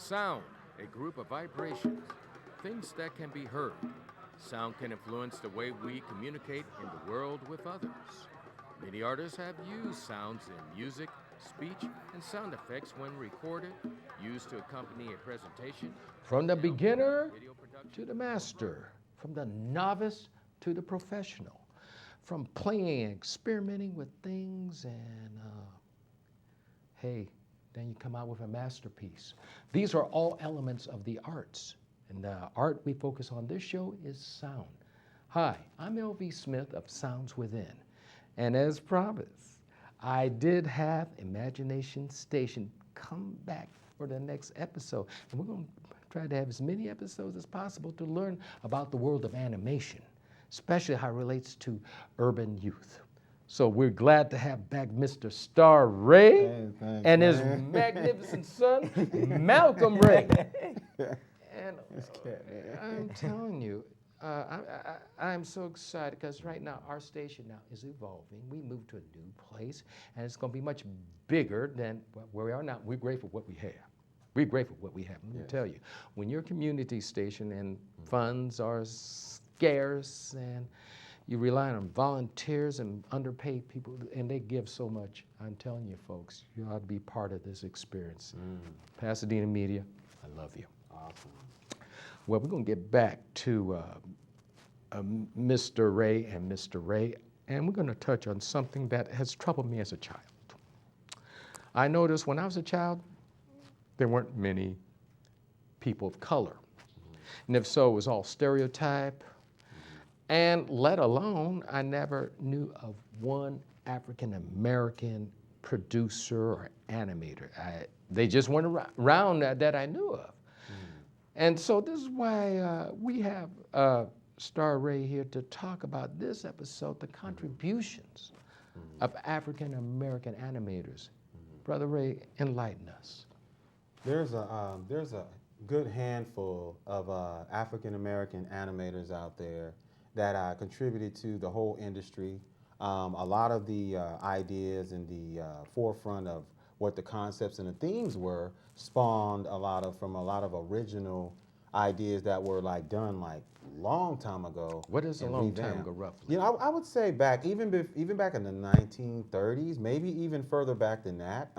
Sound, a group of vibrations, things that can be heard. Sound can influence the way we communicate in the world with others. Many artists have used sounds in music, speech, and sound effects when recorded, used to accompany a presentation. From the film, beginner video production, to the master, from the novice to the professional, from playing and experimenting with things and, hey, then you come out with a masterpiece. These are all elements of the arts. And the art we focus on this show is sound. Hi, I'm LV Smith of Sounds Within. And as promised, I did have Imagination Station come back for the next episode. And we're going to try to have as many episodes as possible to learn about the world of animation, especially how it relates to urban youth. So we're glad to have back Mr. Starr Ray and his magnificent son, Macomm Ray. And I'm telling you, I'm so excited because right now our station now is evolving. We moved to a new place, and it's going to be much bigger than where we are now. We're grateful for what we have. We're grateful for what we have. Let me tell you, when you're a community station and funds are scarce and you rely on volunteers and underpaid people, and they give so much. I'm telling you, folks, you ought to be part of this experience. Pasadena Media, I love you. Awesome. Well, we're going to get back to Mr. Ray and Mr. Ray, and we're going to touch on something that has troubled me as a child. I noticed when I was a child, there weren't many people of color. And if so, it was all stereotype. And let alone, I never knew of one African-American producer or animator. They just weren't around that I knew of. And so this is why we have Starr Ray here to talk about this episode, the contributions of African-American animators. Brother Ray, enlighten us. There's a good handful of African-American animators out there that contributed to the whole industry. A lot of the ideas in the forefront of what the concepts and the themes were spawned from a lot of original ideas that were done long time ago. What is a long time ago, roughly? You know, I would say back even back in the 1930s, maybe even further back than that,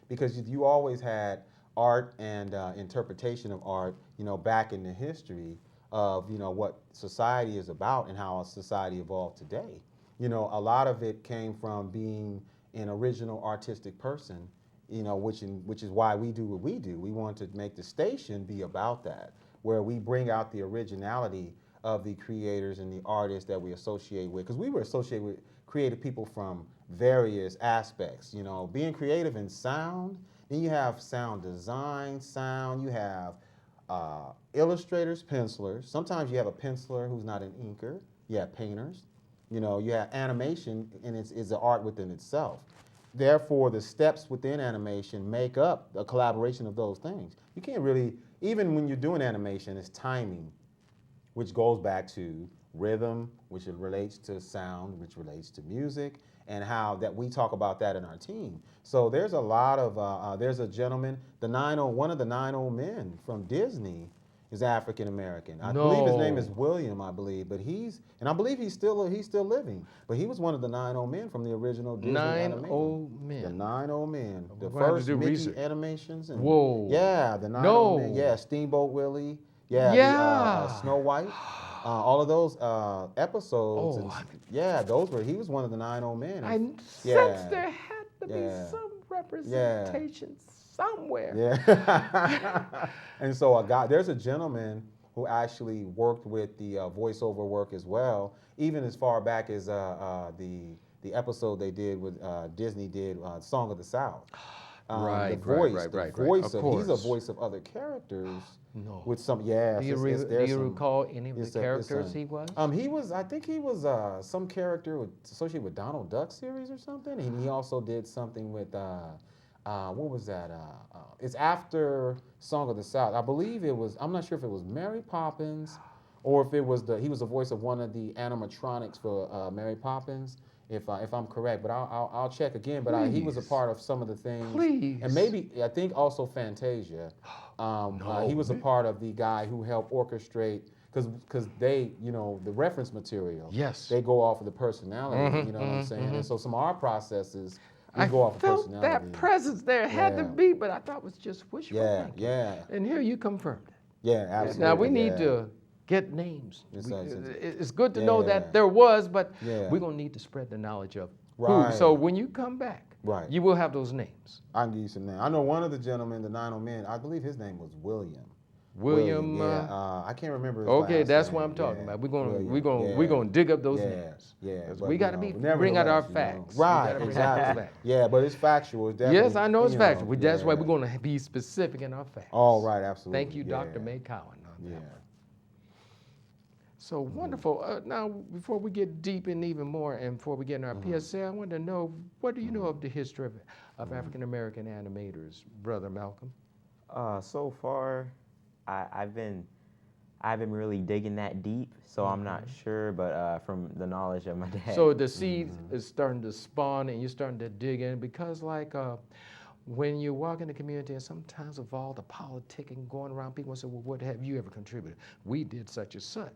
because you always had art and interpretation of art, back in the history of what society is about and how a society evolved today. A lot of it came from being an original artistic person, which is why we do what we do. We want to make the station be about that, where we bring out the originality of the creators and the artists that we associate with, because we were associated with creative people from various aspects. Being creative in sound, then you have sound design, you have illustrators, pencilers. Sometimes you have a penciler who's not an inker. You have painters. You have animation, and it's an art within itself. Therefore, the steps within animation make up a collaboration of those things. You can't really, even when you're doing animation, it's timing, which goes back to rhythm, which relates to sound, which relates to music, and how that we talk about that in our team. So there's a lot of, there's a gentleman, one of the 9 men from Disney is African American. I believe his name is William, I believe, and I believe he's still living. But he was one of the 9 men from the original Disney animation. 9 men. The 9 men. The We're gonna first do Mickey research. animations. And, Whoa. Yeah, the 9 men. Yeah, Steamboat Willie. Yeah. The, Snow White. All of those episodes. He was one of the 9 men. I sense there had to be some representation somewhere. Yeah. And so there's a gentleman who actually worked with the voiceover work as well, even as far back as the episode they did with Disney did Song of the South. Right. He's a voice of other characters. No. With some, Do you recall any of the characters he was? I think he was some character associated with Donald Duck series or something. And he also did something with, what was that? It's after Song of the South. I believe I'm not sure if it was Mary Poppins or if it was he was the voice of one of the animatronics for Mary Poppins. if I'm correct, but I'll check again. But he was a Please. part of some of the things, Please. and maybe I think also Fantasia. He was a part of the guy who helped orchestrate because they, the reference material. Yes. They go off of the personality. You know what I'm saying? And so some of our processes. We I go off of felt personality. that presence there. It had to Yeah. be, but I thought it was just wishful thinking. Yeah. And here you confirmed it. Yeah, absolutely. Now we need yeah. to get names. It's It's good to know Yeah. that there was, but Yeah. we're gonna need to spread the knowledge of Right. who. So when you come back, Right. you will have those names. I can give you some names. I know one of the gentlemen, the 90 Men, I believe his name was William. William. I can't remember his Okay, last that's name. what I'm talking Yeah. about. We're gonna William. we're gonna dig up those Yeah. names. Yeah, 'Cause but, we gotta bring out our facts. We Right, gotta bring out those exactly. facts. Yeah, but it's factual. It's definitely, Yes, I know it's you factual. That's why yeah. we're gonna be specific in our facts. Oh, right, absolutely. Thank you, Dr. Yeah. Macomm. on that Yeah. one. So wonderful. Now, before we get deep in even more, and before we get in our PSA, I want to know, what do you know of the history of African American animators, Brother Malcolm? So far, I haven't really digging that deep, so I'm not sure. But from the knowledge of my dad. So the seed is starting to spawn, and you're starting to dig in, because when you walk in the community, and sometimes of all the politicking going around, people say, well, what have you ever contributed? We did such and such.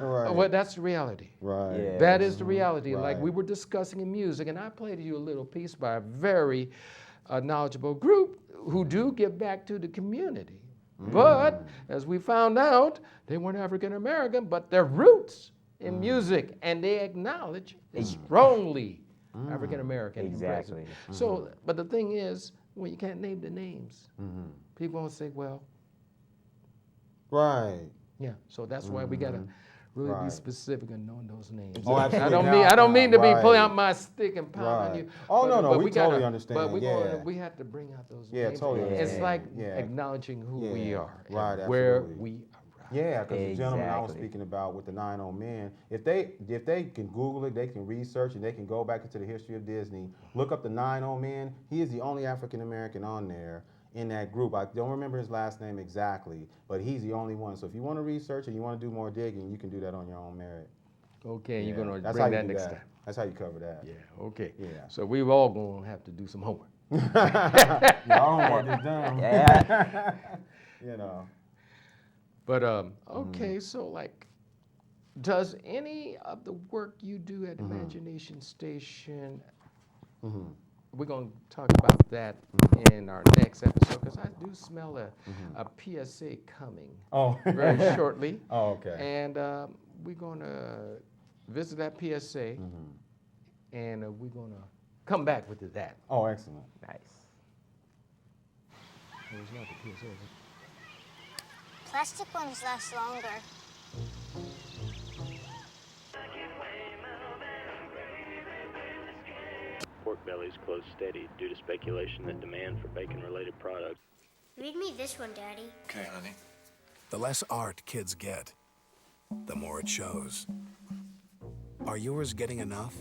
Right. Well, that's the reality. Right. Yeah. That is the reality. Like Right. we were discussing in music, and I played you a little piece by a very knowledgeable group who do give back to the community. But as we found out, they weren't African American, but their roots in music, and they acknowledge strongly African American. Exactly. So, but the thing is, when you can't name the names, people will say, well, Right. yeah. So that's why we gotta really be Right. specific in knowing those names. Oh, absolutely. I don't mean to be pulling Right. out my stick and pound on Right. you. Oh, no, but we gotta- totally understand, But yeah. we have to bring out those Yeah, names. totally It's understand. like Yeah. acknowledging who we Yeah. are, and Right, where absolutely. we are. Yeah, because the gentleman I was Exactly. speaking about with the 90 Men, if they can Google it, they can research, and they can go back into the history of Disney, look up the 90 Men. He is the only African American on there in that group. I don't remember his last name exactly, but he's the only one. So if you want to research and you want to do more digging, you can do that on your own merit. Okay, you're Yeah, gonna that's how bring you that do next that. time. That's how you cover that. Yeah. Okay. Yeah. So we've all gonna have to do some homework. Y'all homework is done. Yeah. You know. But okay, so like, does any of the work you do at Imagination Station, we're gonna talk about that in our next episode, because I do smell a PSA coming Oh. very shortly, Oh, okay. and we're gonna visit that PSA, and we're gonna come back with that. Oh, excellent. Nice. Oh, it's not the PSA, is it? Plastic ones last longer. Pork bellies close steady due to speculation that demand for bacon-related products. Read me this one, Daddy. Okay, honey. The less art kids get, the more it shows. Are yours getting enough?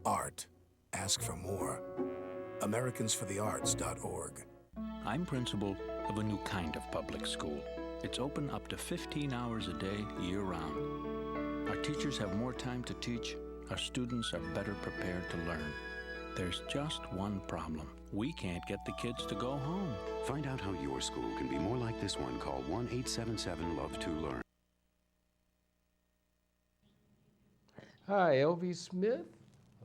Art. Ask for more. AmericansForTheArts.org. I'm principal of a new kind of public school. It's open up to 15 hours a day, year-round. Our teachers have more time to teach. Our students are better prepared to learn. There's just one problem. We can't get the kids to go home. Find out how your school can be more like this one. Call 1-877-LOVE-TO-LEARN. Hi, LV Smith,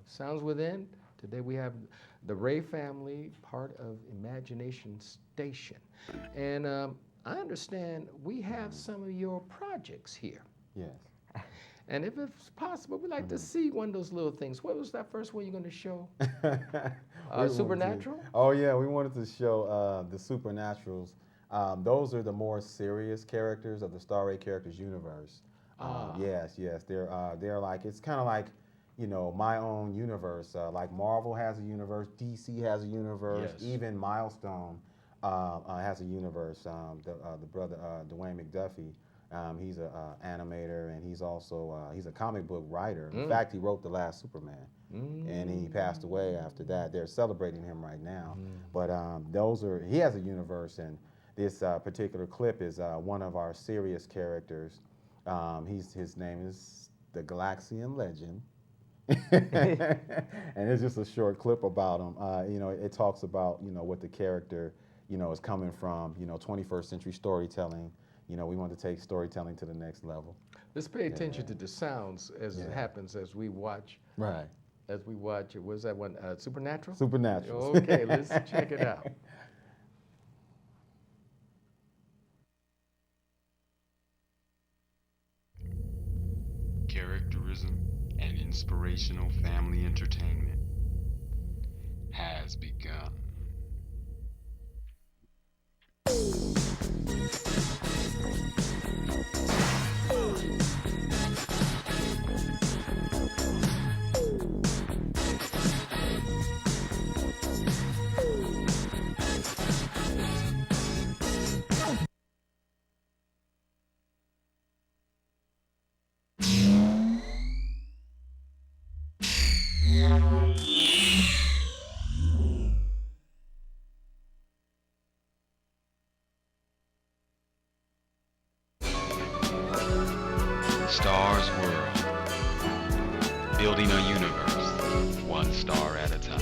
Sounds Within. Today we have the Ray family, part of Imagination Station. And I understand we have some of your projects here. Yes. And if it's possible, we'd like to see one of those little things. What was that first one you're going to show? We wanted to- Supernatural? Oh yeah, we wanted to show the Supernaturals. Those are the more serious characters of the Starr characters universe. Yes, they're like, it's kind of like, you know, my own universe. Like Marvel has a universe, DC has a universe, Yes. even Milestone has a universe. The brother Dwayne McDuffie. He's an animator, and he's also he's a comic book writer. In fact, he wrote the last Superman, and he passed away after that. They're celebrating him right now. But he has a universe, and this particular clip is one of our serious characters. His name is the Galaxian Legend. And it's just a short clip about him. It talks about, what the character, is coming from, 21st century storytelling. We want to take storytelling to the next level. Let's pay attention to the sounds as it happens as we watch. Right. As we watch, what's that one? Supernatural? Supernatural. Okay, let's check it out. Characterism and inspirational family entertainment has begun. Starr's World. Building a universe, one star at a time.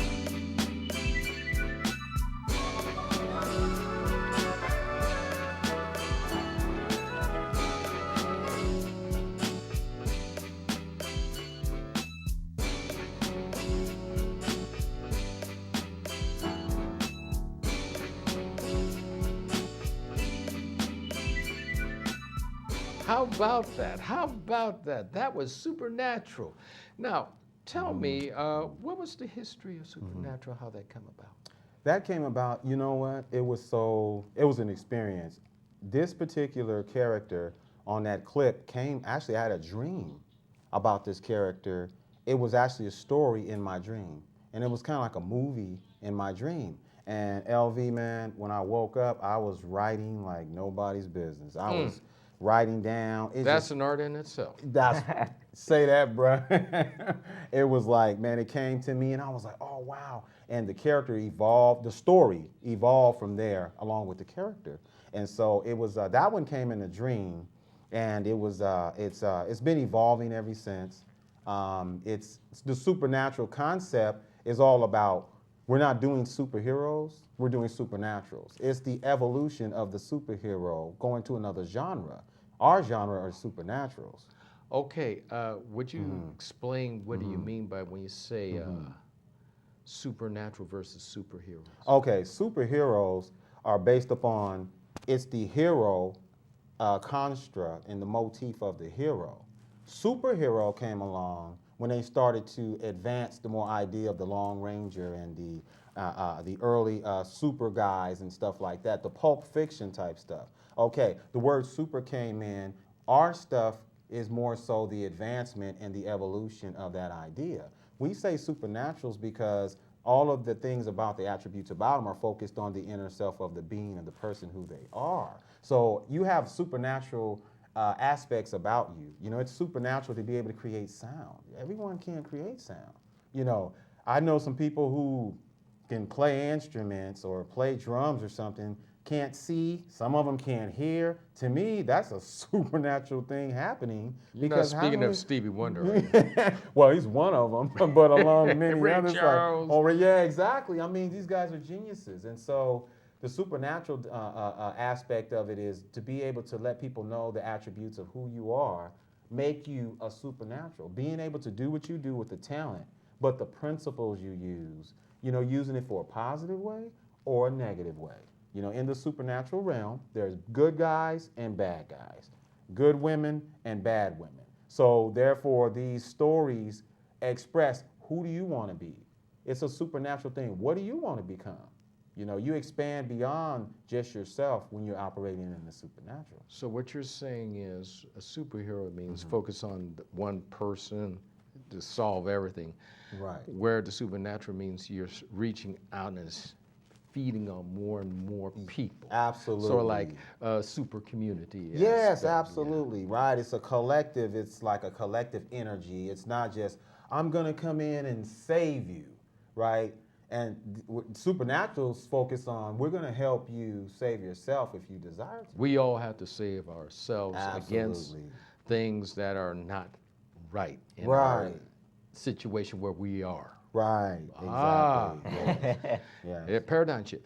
How about that? How about that? That was Supernatural. Now, tell me, what was the history of Supernatural, how that came about? That came about, you know what? It was an experience. This particular character on that clip actually I had a dream about this character. It was actually a story in my dream. And it was kind of like a movie in my dream. And LV, man, when I woke up, I was writing like nobody's business. I was writing down. That's an art in itself. Say that, bruh. It was like, man, it came to me and I was like, oh, wow. And the character evolved, the story evolved from there along with the character. And so it was, that one came in a dream, and it was, it's been evolving ever since. It's the supernatural concept is all about, we're not doing superheroes, we're doing supernaturals. It's the evolution of the superhero going to another genre. Our genre are supernaturals. Okay, would you explain what do you mean by when you say supernatural versus superheroes? Okay, superheroes are based upon, it's the hero construct and the motif of the hero. Superhero came along when they started to advance the more idea of the Lone Ranger and the early super guys and stuff like that, the Pulp Fiction type stuff. Okay, the word super came in. Our stuff is more so the advancement and the evolution of that idea. We say supernaturals because all of the things about the attributes about them are focused on the inner self of the being and the person who they are. So you have supernatural aspects about you. You know, it's supernatural to be able to create sound. Everyone can't create sound. You know, I know some people who can play instruments or play drums or something, can't see, some of them can't hear. To me, that's a supernatural thing happening. You're not speaking of Stevie Wonder, are you? Well, he's one of them, but along many Ray others. Charles. Like, oh, yeah, exactly. I mean, these guys are geniuses. And so the supernatural aspect of it is to be able to let people know the attributes of who you are, make you a supernatural. Being able to do what you do with the talent, but the principles you use, you know, using it for a positive way or a negative way. You know, in the supernatural realm, there's good guys and bad guys, good women and bad women. So therefore, these stories express, who do you want to be? It's a supernatural thing. What do you want to become? You know, you expand beyond just yourself when you're operating in the supernatural. So what you're saying is a superhero means focus on one person to solve everything. Right. Where the supernatural means you're reaching out and feeding on more and more people. Absolutely. Sort of like a super community. Yes, absolutely. Yeah. Right. It's a collective. It's like a collective energy. It's not just, I'm going to come in and save you, right? And supernaturals focus on, we're going to help you save yourself if you desire to. We all have to save ourselves Absolutely. against things that are not right. Right. situation where we are. Right. Exactly. Yeah. Paradigm shift.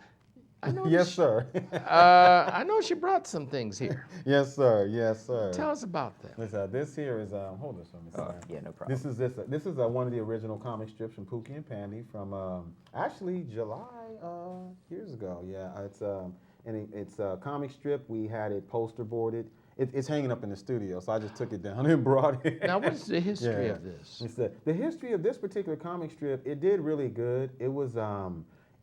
I know Yes, sir. I know she brought some things here. Yes, sir. Yes, sir. Tell us about them. This here is hold this for me. Sam. Yeah, no problem. This is one of the original comic strips from Pookie and Pandy from actually July years ago. Yeah, it's a comic strip. We had it poster boarded. It's hanging up in the studio, so I just took it down and brought it. Now, what's the history of this? It's the history of this particular comic strip. It did really good. It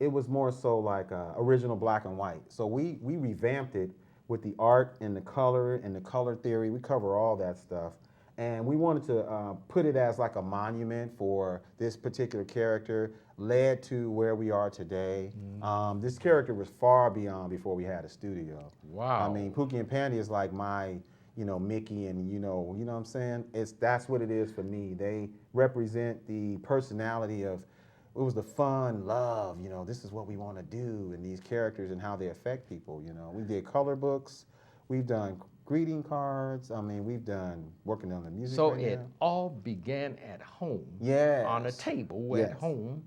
was more so like original black and white. So we revamped it with the art and the color theory. We cover all that stuff. And we wanted to put it as like a monument for this particular character, led to where we are today. This character was far beyond before we had a studio. Wow. I mean, Pookie and Pandy is like my, Mickey, and you know what I'm saying? That's what it is for me. They represent the personality of, it was the fun, love, this is what we want to do, and these characters and how they affect people, We did color books, we've done greeting cards, we've done working on the music. So right it now. all began at home, Yes. on a table at home,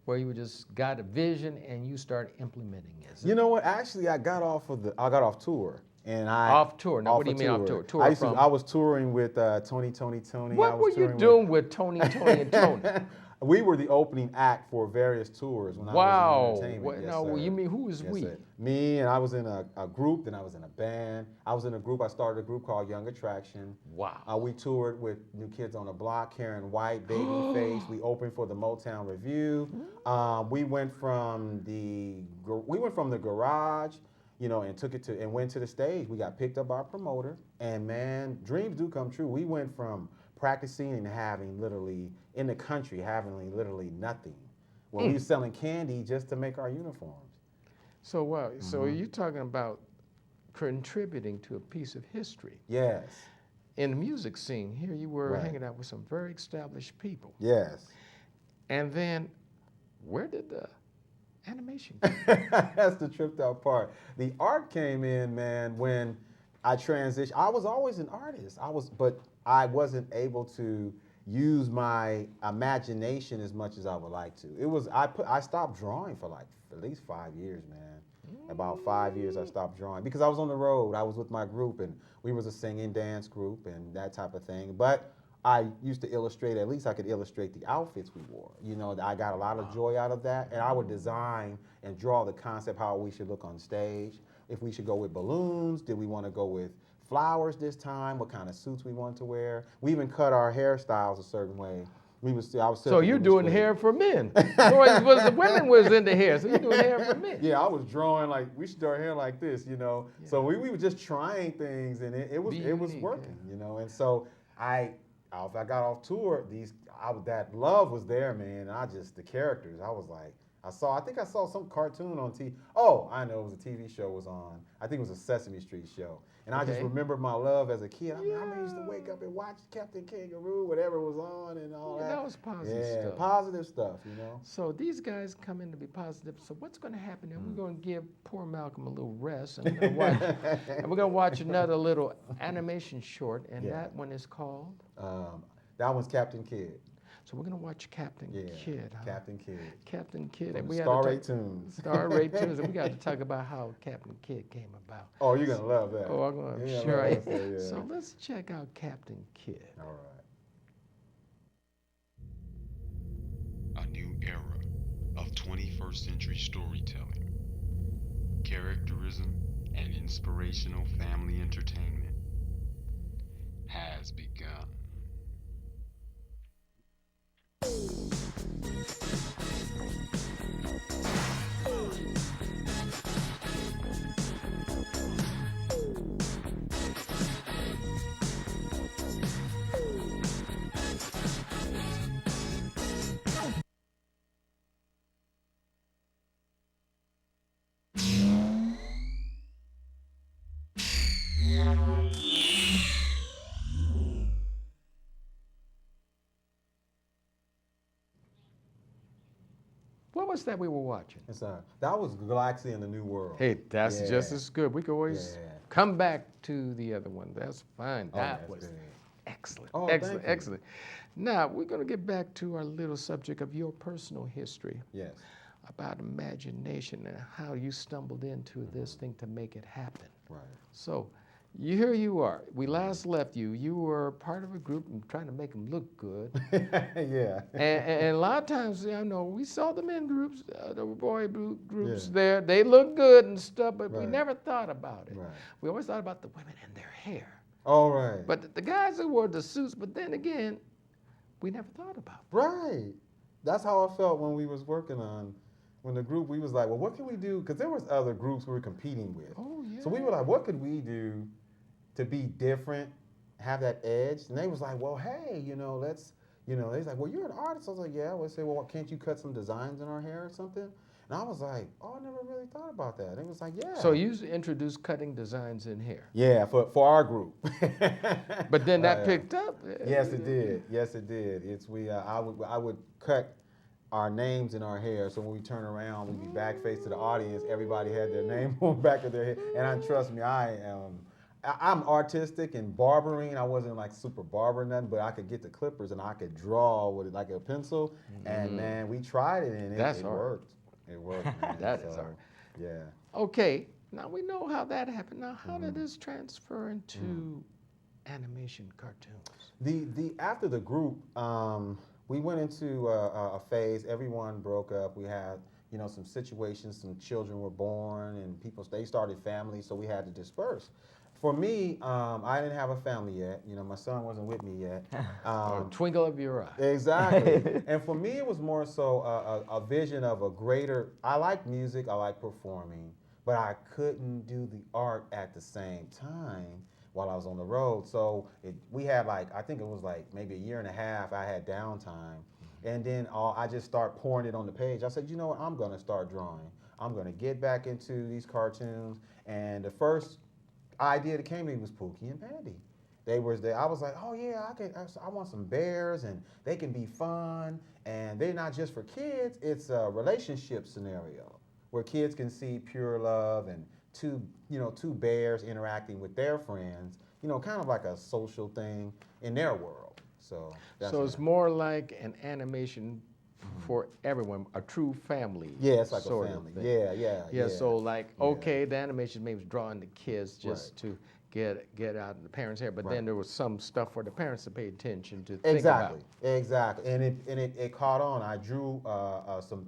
where you just got a vision and you start implementing it. You know what? Actually, I got off tour. And Off tour. Now, what do you mean off tour? Tour I was touring with Tony. What were you doing with Tony, and Tony? We were the opening act for various tours when I was in entertainment. Yes, sir. You mean who is Yes, we? sir. Me, and I was in a group, then I was in a band. I started a group called Young Attraction. Wow. We toured with New Kids on the Block, Karen White, Babyface. We opened for the Motown Review. We went from the garage, and took it and went to the stage. We got picked up by a promoter, and man, dreams do come true. We went from practicing and having literally nothing. Well, we were selling candy just to make our uniforms. So wow. So you're talking about contributing to a piece of history. Yes. In the music scene, here you were Right. hanging out with some very established people. Yes. And then, where did the animation come from? That's the tripped out part. The art came in, man, when I transitioned. I was always an artist. But I wasn't able to use my imagination as much as I would like to. I stopped drawing for like at least 5 years, man. About 5 years I stopped drawing because I was on the road. I was with my group, and we was a singing dance group and that type of thing. But I used to illustrate, at least I could illustrate the outfits we wore. I got a lot of joy out of that, and I would design and draw the concept how we should look on stage. If we should go with balloons, did we want to go with flowers this time? What kind of suits we wanted to wear? We even cut our hairstyles a certain way. So you're doing hair for men. The women was into hair, so you're doing hair for men. Yeah, I was drawing like we should do our hair like this, Yeah. So we were just trying things, and it was working, And so I got off tour, that love was there, man. And the characters, I was like, I think I saw some cartoon on TV. Oh, I know, it was a TV show was on. I think it was a Sesame Street show. And I just remember my love as a kid. I used to wake up and watch Captain Kangaroo, whatever was on and all that. That was positive stuff. Yeah, positive stuff, So these guys come in to be positive. So what's going to happen now? We're going to give poor Malcolm a little rest, and we're going to watch another little animation short, and that one is called? That one's Captain Kid. So we're going to watch Captain Kid. Huh? Captain Kid. Captain Kid. And Starr Ray Tunes. Starr Ray Tunes. And we got to talk about how Captain Kid came about. Oh, you're going to love that. Oh, I'm going to. Sure. So let's check out Captain Kid. All right. A new era of 21st century storytelling, characterism, and inspirational family entertainment has begun. What was that we were watching? That was Galaxy in the New World. Hey, that's just as good. We could always come back to the other one. That's fine. That was excellent. Excellent. Oh, excellent. thank you. Excellent. Now, we're going to get back to our little subject of your personal history. Yes. About imagination and how you stumbled into this thing to make it happen. Right. So, here you are. We last left you. You were part of a group and trying to make them look good. Yeah. And a lot of times, I know, we saw them in groups, the boy groups Yeah. there. They look good and stuff, but we Right. never thought about it. Right. We always thought about the women and their hair. All right. But the guys who wore the suits, but then again, we never thought about it. Right. That's how I felt when we was working on, when the group, we was like, well, what can we do? Because there was other groups we were competing with. Oh, yeah. So we were like, what could we do to be different, have that edge? And they was like, well, hey, let's, they was like, well, you're an artist. I was like, yeah. I would say, well, can't you cut some designs in our hair or something? And I was like, oh, I never really thought about that. And it was like, yeah. So you introduced cutting designs in hair. Yeah, for our group. But then that picked up. Yes, it did. Yes, it did. I would cut our names in our hair, so when we turn around, we'd be back face to the audience. Everybody had their name on the back of their head, and trust me, I'm artistic and barbering. I wasn't like super barber or nothing, but I could get the clippers and I could draw with it like a pencil. And man, we tried it and it worked. It worked. Man. That is hard. Yeah. Okay, now we know how that happened. Now, how did this transfer into animation cartoons? After the group, we went into a phase. Everyone broke up. We had some situations. Some children were born, and they started families, so we had to disperse. For me, I didn't have a family yet. My son wasn't with me yet. Twinkle of your eye. Exactly. And for me, it was more so a vision of a greater. I like music. I like performing, but I couldn't do the art at the same time while I was on the road. So we had I think it was maybe a year and a half. I had downtime, and then I just start pouring it on the page. I said, you know what? I'm going to start drawing. I'm going to get back into these cartoons. And the first idea that came to me was Pookie and Pandy. They was there. I was like, oh yeah, I want some bears, and they can be fun, and they're not just for kids. It's a relationship scenario where kids can see pure love and two bears interacting with their friends. Kind of like a social thing in their world. So it's more like an animation for everyone, a true family. Yeah, it's like sort a family. Of thing. Yeah. So okay, the animation maybe was drawing the kids just to get out of the parents' hair, but then there was some stuff for the parents to pay attention to. Exactly. And it caught on. I drew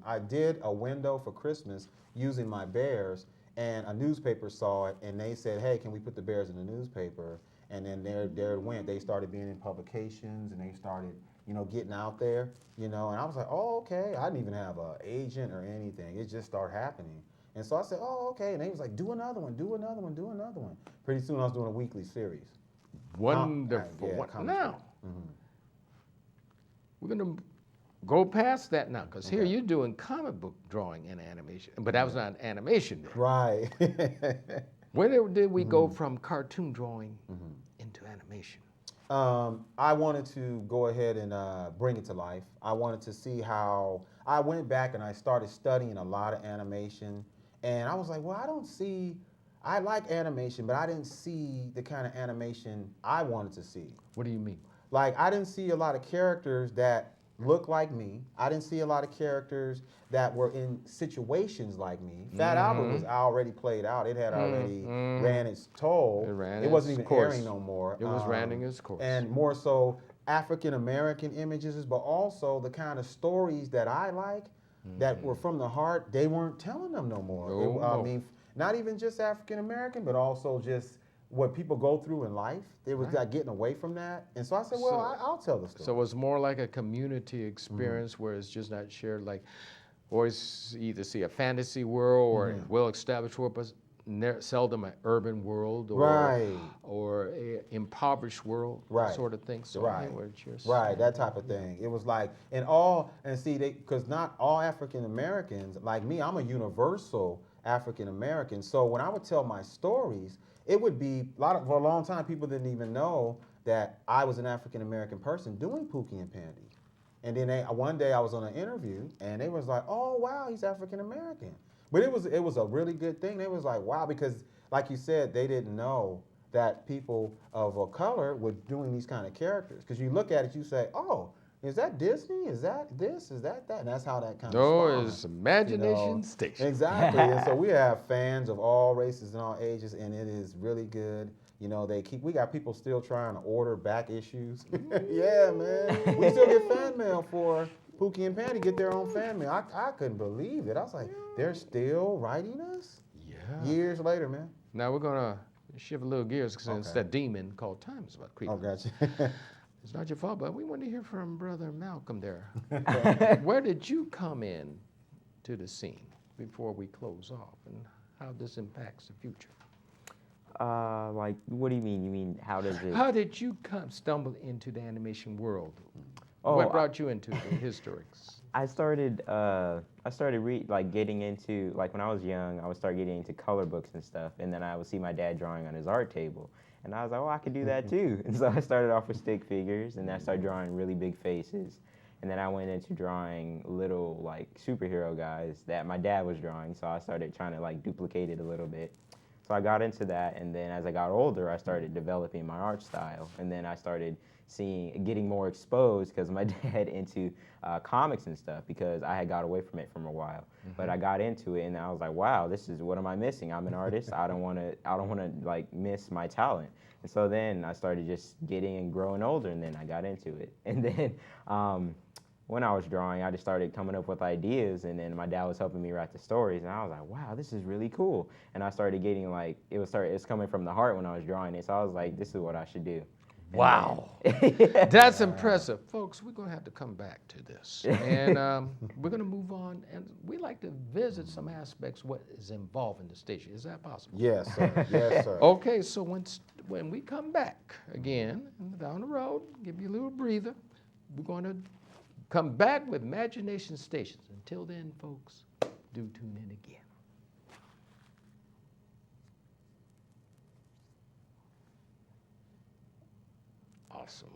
I did a window for Christmas using my bears, and a newspaper saw it, and they said, hey, can we put the bears in the newspaper? And then there it went. They started being in publications, and they started getting out there, and I was like, oh, okay. I didn't even have an agent or anything. It just started happening. And so I said, oh, okay. And they was like, do another one, do another one, do another one. Pretty soon I was doing a weekly series. Wonderful. Now, we're going to go past that now, because here you're doing comic book drawing and animation, but that was not animation then. Right. Where did we go from cartoon drawing into animation? I wanted to go ahead and bring it to life. I wanted to see how, I went back and I started studying a lot of animation, and I was like, well, I like animation, but I didn't see the kind of animation I wanted to see. What do you mean? I didn't see a lot of characters that looked like me. I didn't see a lot of characters that were in situations like me. Fat Albert was already played out. It had already ran its toll. It wasn't even airing no more. It was running its course. And more so African American images, but also the kind of stories that I like that were from the heart, they weren't telling them no more. I mean, not even just African American, but also just what people go through in life. It was getting away from that. And so I said, well, I'll tell the story. So it's more like a community experience where it's just not shared or it's either see a fantasy world or a well-established world, but seldom an urban world or a impoverished world sort of thing. So that type of thing. It was because not all African Americans, like me, I'm a universal African American. So when I would tell my stories, it would be for a long time people didn't even know that I was an African American person doing Pookie and Pandy. And then one day I was on an interview and they was like, oh wow, he's African American. But it was a really good thing. They was like, wow, because like you said, they didn't know that people of a color were doing these kind of characters. Because you look at it, you say, oh, is that Disney? Is that this? Is that that? And that's how that kind of spawned. It's Imagination Station. Exactly. And so we have fans of all races and all ages, and it is really good. You know, we got people still trying to order back issues. Yeah, man. We still get fan mail for Pookie and Patty get their own fan mail. I couldn't believe it. I was like, they're still writing us? Yeah. Years later, man. Now we're going to shift a little gears because it's that demon called time is about creeping. Oh, gotcha. It's not your fault, but we want to hear from Brother Macomm there. Where did you come in to the scene before we close off, and how this impacts the future? Like, what do you mean? You mean, how does it? How did you stumble into the animation world? Oh, What brought you into the historics? I started getting into, like, when I was young, I would start getting into color books and stuff, and then I would see my dad drawing on his art table, and I was like, oh, I could do that too. And so I started off with stick figures, and then I started drawing really big faces, and then I went into drawing little, like, superhero guys that my dad was drawing, so I started trying to, like, duplicate it a little bit. So I got into that, and then as I got older, I started developing my art style, and then I started getting more exposed because my dad into comics and stuff, because I had got away from it for a while. But I got into it, and I was like, wow, this is, what am I missing? I'm an artist. I don't want to like miss my talent. And so then I started just getting and growing older, and then I got into it. And then when I was drawing, I just started coming up with ideas, and then my dad was helping me write the stories, and I was like, wow, this is really cool. And I started getting, like, it's coming from the heart when I was drawing it, so I was like, this is what I should do. Wow. That's impressive. Folks, we're going to have to come back to this. And we're going to move on, and we like to visit some aspects what is involved in the station. Is that possible? Yes, sir. Yes, sir. Okay, so when we come back again down the road, give you a little breather, we're going to come back with Imagination Stations. Until then, folks, do tune in again. Awesome.